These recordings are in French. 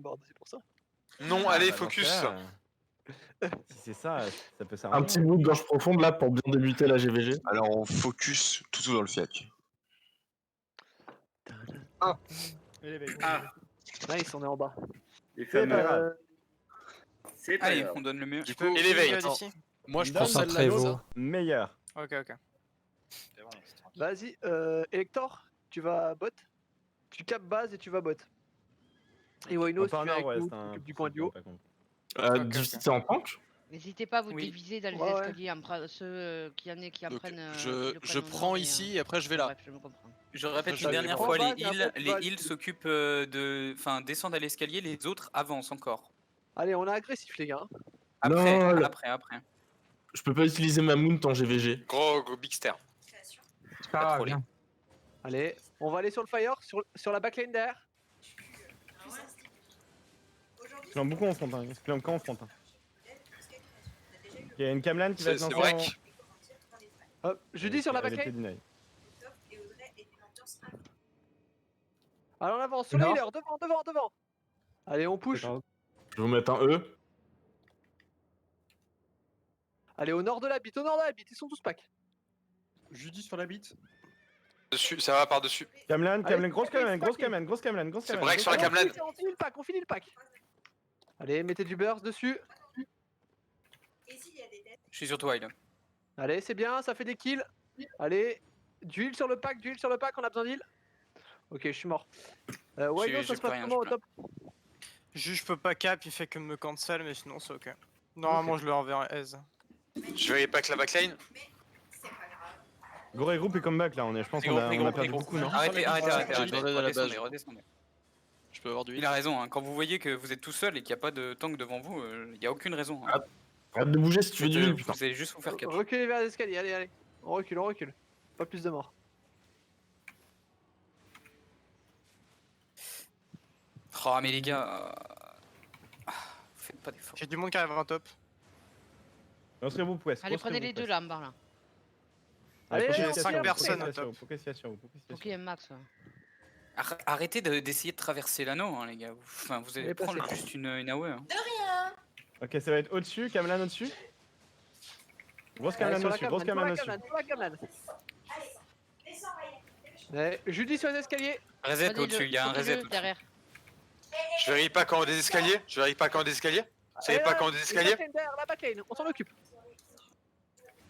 board, c'est pour ça. Non, Ah, allez, bah, focus. Si c'est ça, ça peut Un s'arranger. petit bout de gorge profonde là pour bien débuter la GVG. Alors on focus tout dans le fiac. Et l'éveil. Ah. Nice, on est en bas. Les C'est pas fameux. grave. C'est pas Allez, grave. on donne le mieux. Du Je peux coup, et l'éveil. d'ici. Moi, je Donne prends celle-là. Concentrez-vous. Meilleur. Ok, ok. Vas-y, Elector, tu vas bot. Tu capes base et tu vas bot. Et Wayno, si Pas tu en es avec nord-ouest, nous, tu hein, t'occupes du coin du haut. par contre. Ok, Difficulté en tank. N'hésitez pas à vous Oui. diviser dans les Ouais, ouais. escaliers, ceux qui Donc, apprennent. je prends ici et après je vais là. Bref, je me comprends. Je répète Je une vais dernière prendre. fois, En bas, les t'as un heals, peu de balle. les heals s'occupent enfin, descendent à l'escalier, les autres avancent encore. Allez, on est agressif, les gars. Après, Non, après. Je peux pas utiliser ma mount en GVG. Gros Bigster. C'est pas grave, trop viens. Allez, on va aller sur le fire, sur la backline derrière. Clan beaucoup en front, hein. Clan quand en front. Hein. Il y a une Camlan qui va C'est être break. Hop, je dis sur la backline. Allez, on avance, sur le Non. healer, devant. Allez, on push. Je vais vous mettre un E. Allez, au nord de la bite, ils sont tous pack. Judy sur la bite. Dessus, ça va par-dessus. Camlan, Allez, grosse pack, Camlan, grosse pack. Camlan, grosse Camlan, grosse C'est Camlan. break sur la grosse Camlan. On finit le pack. Allez, mettez du burst dessus. Je suis sur toi, Wild. Allez, c'est bien, ça fait des kills. Allez, du heal sur le pack, on a besoin d'heal. Ok, je suis mort. Wayno, J'ai ça se plus passe rien, comment au j'ai top? Je peux pas cap, il fait que me cancel, mais sinon c'est ok. Normalement, je le renverrai aise. Je vais pas que la backline. Gros regroupe et comeback là, je pense qu'on a perdu beaucoup, non? Arrêtez, Redescendez. redescendez. Je peux avoir du Il a raison, hein. Quand vous voyez que vous êtes tout seul et qu'il n'y a pas de tank devant vous, il n'y a aucune raison. Hein. Arrête de bouger si tu veux du heal, putain. Vous allez juste vous faire catch. Reculez vers les escaliers, allez. On recule. Pas plus de morts. Oh, mais les gars. Faites pas d'efforts. J'ai du monde qui arrive en top. On se regroupe, West. Allez, prenez les deux là en bas là. Allez, j'ai on 5 tire, personnes après. au top. Ok, max. Ouais. Arrêtez d'essayer de traverser l'anneau, hein, les gars. Enfin, vous allez Allez, prendre passez. juste une AOE. Hein. Ok, ça va être au-dessus, Camlan au-dessus. Grosse Allez, Camlan sur la au-dessus, grosse Camlan au-dessus. sur la Camlan. Allez, Judy sur les escaliers. Reset au-dessus, il y a un reset au-dessus. derrière. Je vérifie pas quand on a des escaliers. Vous savez pas quand on a des escaliers? La backline, on s'en occupe.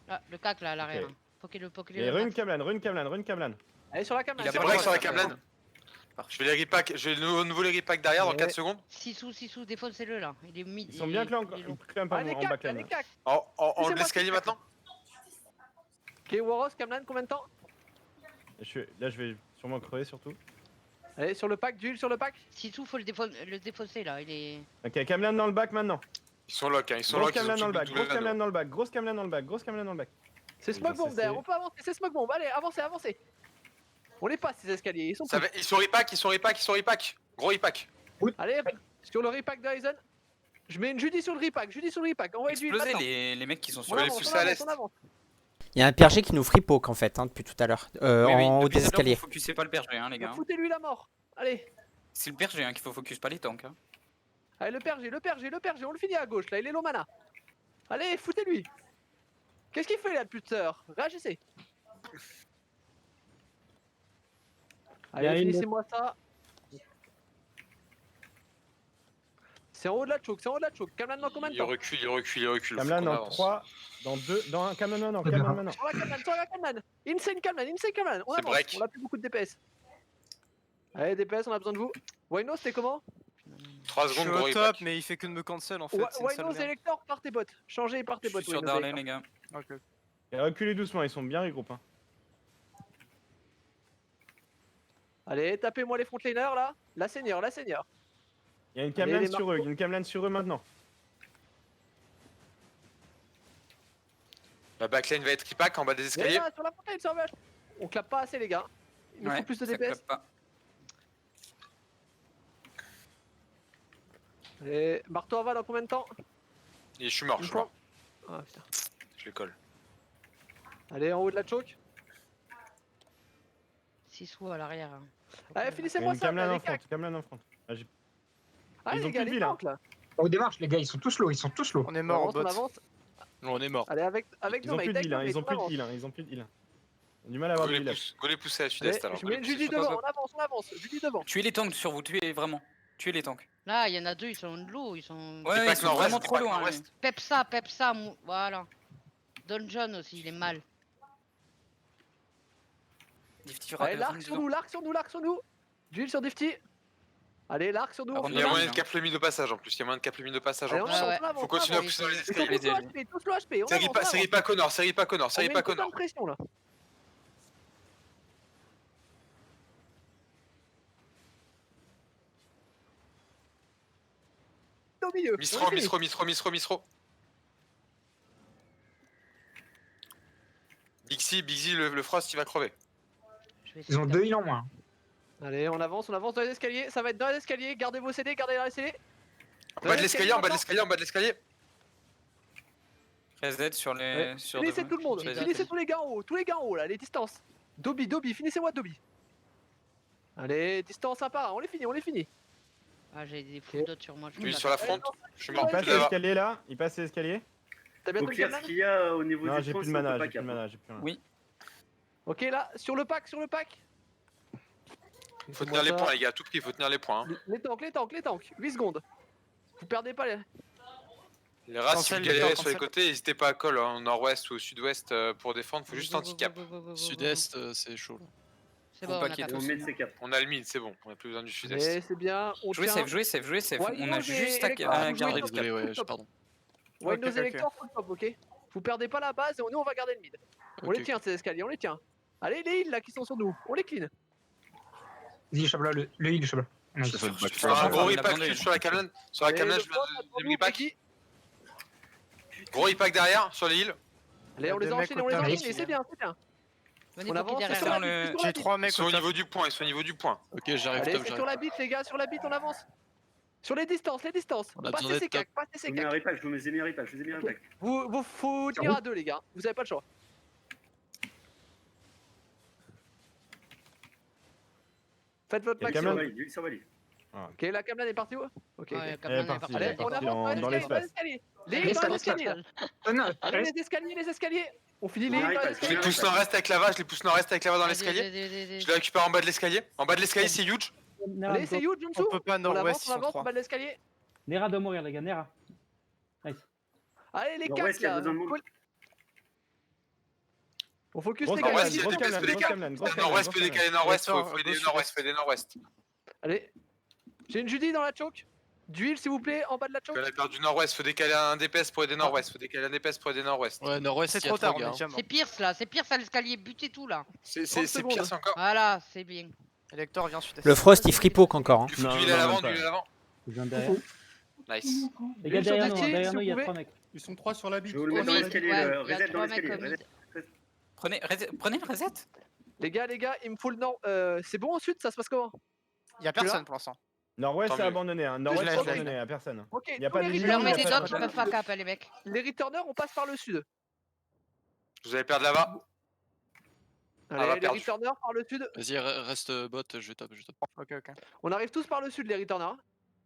Ah, le cac là à l'arrière. Ok. Poquez-le. Et rune Camlan. Allez, sur la Camlan. Il a C'est pas break le sur la droit, Camlan. Je vais les repack. Je vais de nouveau les repack derrière dans 4 secondes. 6 sous, défoncez-le là. Il est mid. Ils sont bien clan Allez, en cac, backline. allez, cac. En l'escalier maintenant. Ok, Waros, Camlan, combien de temps? Là, je vais sûrement crever surtout. Allez, sur le pack, du heal sur le pack. 6 sous, faut le défausser là. Il est. Ok, Camlan dans le back maintenant. Ils sont lock, ils sont Grosse lock. Ils Camlan dans ont le back, tout grosse le Camlan anneau. dans le back, grosse Camlan dans le back, grosse Camlan dans le back. C'est smoke bomb derrière, on peut avancer, c'est smoke bomb. Allez, avancez. On les passe ces escaliers, ils sont Ça va- Ils sont repack. Gros repack. Allez, sur le repack de Ryzen. Je mets une Judy sur le repack, envoyez du heal Explosez maintenant. les mecs qui sont sur On les avance, pousser à l'est. on avance. Il y a un PRG qui nous free poke en fait, depuis tout à l'heure, Oui, en haut depuis des tout à l'heure, escaliers. Faut focuser pas le PRG, hein, les gars. Foutez-lui la mort. Allez, C'est le PRG hein, qu'il faut focus, pas les tanks. Hein. allez, le PRG, on le finit à gauche là, il est low mana. Allez, foutez-lui. Qu'est-ce qu'il fait là, le puteur? Réagissez. Allez, finissez-moi ça. C'est en haut de la choke, Camlan dans combien de Il temps? recule. Camlan Faut qu'on dans avance. 3, dans 2, dans 1, Camlan maintenant. Sur la Camlan. Insane Camlan. On C'est avance, break. on a plus beaucoup de DPS. Allez, DPS, on a besoin de vous. Wayno, c'était comment? 3 Je suis secondes, gros au top, repack. mais il fait que de me cancel en fait. C'est une Wayno, seule merde. Elector, par tes bots. Changez par tes Je bots. suis sur Wayno, Darlene, Elector. les gars. Ok. Et reculez doucement, ils sont bien regroupés. Hein. Allez, tapez-moi les frontliners là. La seigneur. Il y a une Allez, Camlan sur eux, maintenant. La backline va être repack en bas des Et escaliers. là, sur la frontline, sur la vache. On clappe pas assez, les gars. Il nous faut plus de ça DPS. clappe pas. Et marteau aval dans combien de temps? Et je suis mort. Ah putain. Je les colle. Allez, en haut de la choke. 6 sous à l'arrière. Hein. Allez, Il y a finissez-moi une ça. Camlan là, en les cacs. front, Camlan en front. Allez Ils ont les gars, plus de les vie, là. tanks là. On démarche, les gars, ils sont tous low, ils sont tous low. On est mort au On bot. avance. On est mort. Allez avec Ils ont plus de heal, hein, ils ont plus de heal, hein, ils ont plus de heal. On a du mal à avoir Go de les heal. pousser, go les pousser à Allez, sud-est alors. je go les mets pousser Judy sur- devant, on avance, Judy devant. Tuez les tanks sur vous, tuez vraiment. Tuez les tanks. Là, il y en a deux, ils sont de l'eau, ils sont. Ouais, pas ils que sont nord-ouest, vraiment c'est trop pas que loin. nord-ouest. Pepsa, voilà. Dungeon aussi, il est mal. Difty Allez, rentre l'arc sur dedans. nous, l'arc sur nous. Jules sur Difty. Allez, l'arc sur nous. Avant Il y a moyen de Ouais. cap le mine de passage en plus. Il y a moyen de cap le mine de passage Allez, en on plus. avance, ouais. on avance. Faut continuer à on pousser dans les avance. Ils sont escaliers. tous low HP, tous low HP. On Série avance, pas, on série avance. pas Connor, série pas Connor, On série met pas une putain Connor. de pression là. Au milieu. Mistro, on est Mistro, Mistro, Mistro, Mistro. Bixi, le Frost il va crever. Je vais essayer Ils ont de- 2 heals en moins. fini. Allez, on avance dans les escaliers. Ça va être dans les escaliers. Gardez vos CD, gardez les CD. En bas de l'escalier, en bas de l'escalier, en bas de l'escalier. Reset sur les. Ouais. Sur Finissez devant. tout le monde. Sur les Finissez escaliers. tous les gars en haut là, les distances. Dobby, finissez-moi Dobby. Allez, distance un par un, on les finit. Ah, j'ai des full dots sur moi. je Lui peux sur pas. la front. Je suis Il mort. passe Plus là-bas. l'escalier là, il passe l'escalier. T'as bientôt Au le pire, canal ce qu'il y a au niveau Non, du j'ai front, plus de c'est qu'on peut mana, pas j'ai plus de cap. mana, j'ai plus rien. Oui. Ok là, sur le pack. Faut tenir les points les gars, tout petit, faut tenir les points. hein. Les tanks. 8 secondes. Vous perdez pas les. Les races, si Cancel, vous galérez d'accord, sur les cancel. côtés, n'hésitez pas à call hein, au nord-ouest ou au sud-ouest pour défendre, faut juste handicap. Sud-est, c'est chaud là. C'est Faut bon, on pas a qu'il y ait capté. On met de ces caps. On a le mid, c'est bon, on a plus besoin du sud-est. Allez, c'est bien. On Jouez tient. safe, jouez safe, jouez safe. Ouais, On non, a j'ai juste à Elector, à vous garder jouez le top. cap. Désolé, ouais, pardon. Ouais, Ok, nos ok, électeurs full top, ok. Vous perdez pas la base et nous on va garder le mid. On Ok, les tient ces escaliers, on les tient. Allez, les heals là qui sont sur nous, on les clean. Vas-y, Chabla, le heal, Chabla. Nice. Ça fait le back. Je fais un gros on a repack abandonné. sur la camelane, sur la Allez, camelane, le je front, mets attends, des nous, repack. Peggy. Gros repack derrière, sur les heals. Allez, on les Deux mecs enchaîne, au on les target, enchaîne, c'est bien, c'est bien. Venez On pour qui avance, c'est derrière. sur la Dans le- bite, c'est sur J'ai la bite. 3 mecs Ils sont au au top. niveau du point, ils sont au niveau du point. Ok, j'arrive Allez, top, c'est j'arrive. sur la bite les gars, sur la bite on avance. Sur les distances. On a besoin Passez d'être ces cacs, passez Je ces vous mets un cacs. repack, je vous mets des repack, je vous ai mis un repack. Vous faut tenir à deux les gars, vous avez pas le choix. Faites votre Et max. Cameron- Lui, ça valide. Ok, la Cameron est partie où? Ok. Ouais, ok. le Elle est Cameron est partie, parti. elle est Allez, on partie avance dans dans les l'espace. escaliers. Les dans les escaliers. Allez, les escaliers. On finit les On dans arrive les pas, Je les escaliers. pousse nord-est avec la vache, je les pousse nord-est avec la vache dans l'escalier. l'escalier. Je les récupère en bas de l'escalier. En bas de l'escalier, c'est huge. Allez, c'est huge, On Junsu. peut pas On nord-ouest, avance, ils on sont avance en 3. bas de l'escalier. Nera doit mourir, les gars, Nera. Nice. Allez, les Nord-ouest, cacs il y a là. besoin de monde. On focus Grosse les Nord-ouest, gars. il y a grosse des baisses, camelane, des grosse gars. camelane, grosse Nord-ouest, peut camelane. décaler nord-ouest, D'accord, faut aider gauche, nord-ouest, faut aider nord-ouest. Allez. J'ai une Judy dans la choke. D'huile s'il vous plaît, en bas de la choke. On a perdu nord-ouest, faut décaler un DPS pour aider nord-ouest, faut décaler un DPS pour aider nord-ouest. Ouais, nord-ouest, C'est il y a trop tard, on gars. est déjà mort. C'est Pierce là, c'est Pierce à l'escalier, butez tout là. C'est 30 pire, secondes. c'est encore. Voilà, c'est bien. Elector vient sud-est. Le Frost il free poke encore. Hein. Du Non, faut d'huile non, à non, l'avant, pas. d'huile à l'avant. Je viens derrière. Nice. Les gars, Une sur derrière nous, Dixie, derrière si nous, il y a vous 3 mecs. Ils sont 3 sur la Je bite. vais vous le mettre dans Au mid, l'escalier, ouais, le il y a reset dans trois mecs l'escalier. au mid. Prenez le reset. Les gars, il me faut le nord. C'est bon ensuite, ça se passe comment? Il y a personne pour l'instant. Nord-ouest Tant c'est mieux. abandonné, hein. Nord-ouest Je c'est l'ai, abandonné à personne. Ok, Y a pas de tous les Je ligne, leur il y mets a des pas dots, de- ils peuvent pas cap les mecs. Les returners, on passe par le sud. Vous allez perdre là-bas. Allez, va les perdu. returners par le sud. Vas-y, reste bot, je vais top, je vais top. Ok, ok. On arrive tous par le sud, les returners. hein.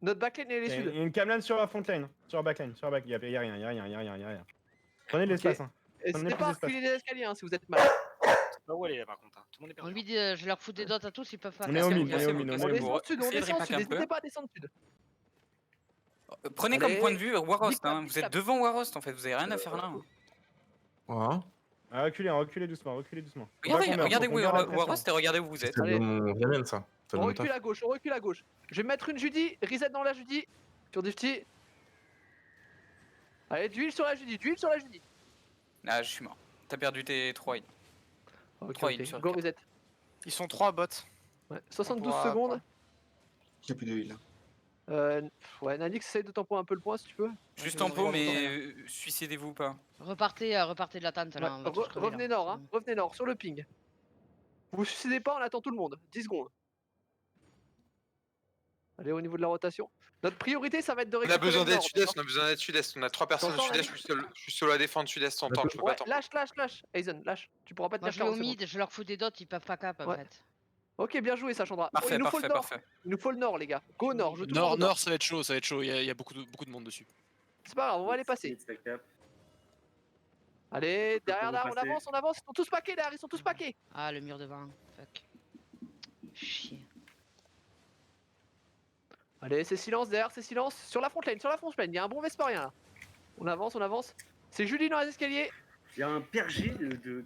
Notre backlane est les Il y a sud. une camelane sur la front lane, sur la backline, sur la back, y a rien, y a rien. Prenez de l'espace, hein. N'hésitez plus pas à d'espace. reculer les escaliers hein, si vous êtes mal. Pas où elle est là par contre. Tout le monde est On perdu. lui dit, je leur fous des dots à tous, ils peuvent pas On est cap. au mid, Cassez-vous, on est au cassez-vous, mid, on est On au mid. descend au sud, on Essayez de descend au repack sud. un peu. N'hésitez pas à descendre au sud. Prenez Allez. comme point de vue Warost. Big tap, Hein. big Vous êtes tap. devant Warost en fait, vous avez rien à faire là. Ouais. Ah, reculez doucement, reculez doucement. Faut pas Regardez, qu'on meure, regardez faut où qu'on est garde la pression. Warost et regardez où vous êtes. C'est Allez. de mon Vianney, ça. C'est de On mon recule taf. à gauche, on recule à gauche. Je vais mettre une Judy, reset dans la Judy. Sur Difty. Allez, d'huile sur la Judy, d'huile sur la Judy. Ah, je suis mort. T'as perdu tes 3 hits. Ok, 3 ok. hits sur Go 4. reset. Ils sont 3 bots. Ouais. 72 pourra secondes. Il n'y a plus de heal. Ouais, Nanix, essaye de tempo un peu le point si tu peux. Juste je en vais pot, regarder. mais suicidez-vous ou pas. Repartez de la tente là. Ouais, on va tous crever, revenez là. nord, hein. Revenez nord, sur le ping. Vous vous suicidez pas, on attend tout le monde. 10 secondes. Allez, au niveau de la rotation. Notre priorité, ça va être de On a récupérer besoin le d'être nord, sud-est, on a besoin d'être sud-est. On a 3 personnes T'entends, sud-est, je suis solo à défendre sud-est en tank, je peux Ouais, pas tank. lâche. Aizen, lâche. Tu pourras pas Moi tenir je vais au 40 secondes. mid, je leur fous des dots, ils peuvent pas cap en Ouais. fait. Ok, bien joué, Sachandra. Oh, Parfait, il nous faut parfait, le nord. parfait. Il nous faut le nord, les gars. Go nord. Je Nord, nord, ça va être chaud, ça va être chaud. Il y a beaucoup de monde dessus. C'est pas grave, on va les passer. Stack up. Allez, derrière on là, va on passer. avance, on avance. Ils sont tous paqués derrière, ils sont tous paqués. Ah, le mur devant. Fuck. Chier. Allez, c'est silence derrière, c'est silence. Sur la front lane, il y a un bon Vesperien là. On avance, on avance. C'est Julie dans les escaliers. Il y a un pergé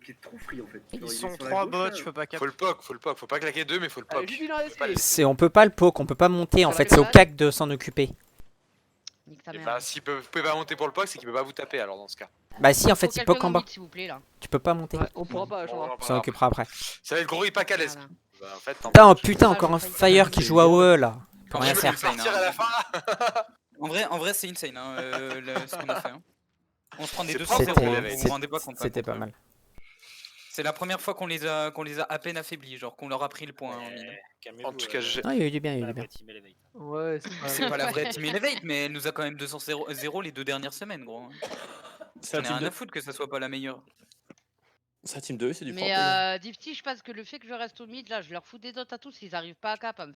qui est trop free en fait. Ils Genre, il est sont sur la 3 gauche, bots, là. je peux pas cap. Faut le poke, faut pas claquer 2 mais faut le Allez, poke. Julie dans les escaliers. On peut pas le poke, on peut pas monter en Ça fait, va, c'est au Grenade CAC de s'en occuper. Nique ta Et mère. bah si vous pouvez pas monter pour le poke, c'est qu'il peut pas vous taper alors dans ce cas. Bah si, en Faut fait, il quelqu'un poke en en bas. mid, s'il vous plaît, là. Tu peux pas monter. Ouais, on pourra pas, Sachandra. On s'en occupera après. Ça va être gros pas à l'aise. Voilà. Bah, en fait, tant Putain, oh pis. putain, encore un Fire qui joue à OE là. Pour Quand rien même, faire. c'est Sortir à la fin là. En vrai c'est insane hein, ce qu'on a fait. Hein. On se prend des C'est 200-0, propre, hein, c'était- vous vous rendez pas compte. C'était pas mal. C'est la première fois qu'on les a à peine affaiblis, genre qu'on leur a pris le point. en mine. En tout cas, j'ai. Ah, il y a eu du bien, il y a eu du bien. Ouais, C'est pas la vraie Team Elevate, mais elle nous a quand même 200-0 les 2 dernières semaines, gros. C'est On la a team rien de... à foutre que ça soit pas la meilleure. C'est la team 2, c'est du propre. Mais les gars. Dipsy, je pense que le fait que je reste au mid, là, je leur fous des dots à tous, ils arrivent pas à cap.